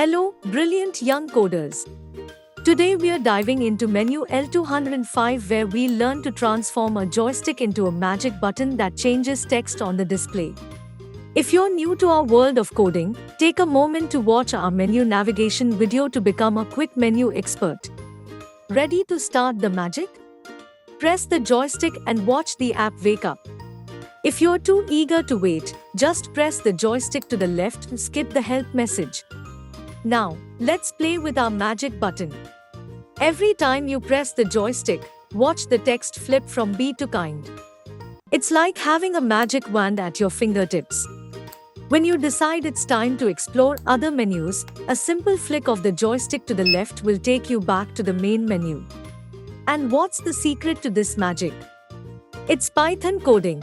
Hello, brilliant young coders. Today we are diving into Menu L205 where we'll learn to transform a joystick into a magic button that changes text on the display. If you're new to our world of coding, take a moment to watch our menu navigation video to become a quick menu expert. Ready to start the magic? Press the joystick and watch the app wake up. If you're too eager to wait, just press the joystick to the left and skip the help message. Now, let's play with our magic button. Every time you press the joystick, watch the text flip from B to kind. It's like having a magic wand at your fingertips. When you decide it's time to explore other menus, a simple flick of the joystick to the left will take you back to the main menu. And what's the secret to this magic? It's Python coding.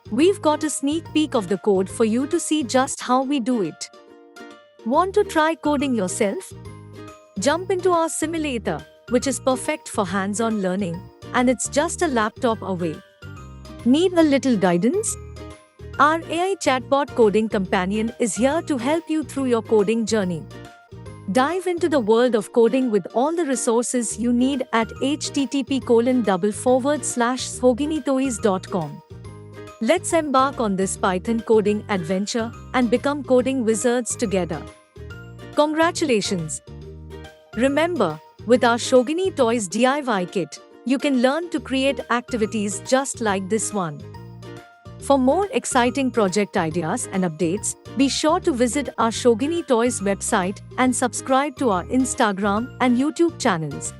We've got a sneak peek of the code for you to see just how we do it. Want to try coding yourself? Jump into our simulator, which is perfect for hands-on learning, and it's just a laptop away. Need a little guidance? Our AI Chatbot Coding Companion is here to help you through your coding journey. Dive into the world of coding with all the resources you need at http://schoginitoys.com. Let's embark on this Python coding adventure and become coding wizards together. Congratulations! Remember, with our Schogini Toys DIY kit, you can learn to create activities just like this one. For more exciting project ideas and updates, be sure to visit our Schogini Toys website and subscribe to our Instagram and YouTube channels.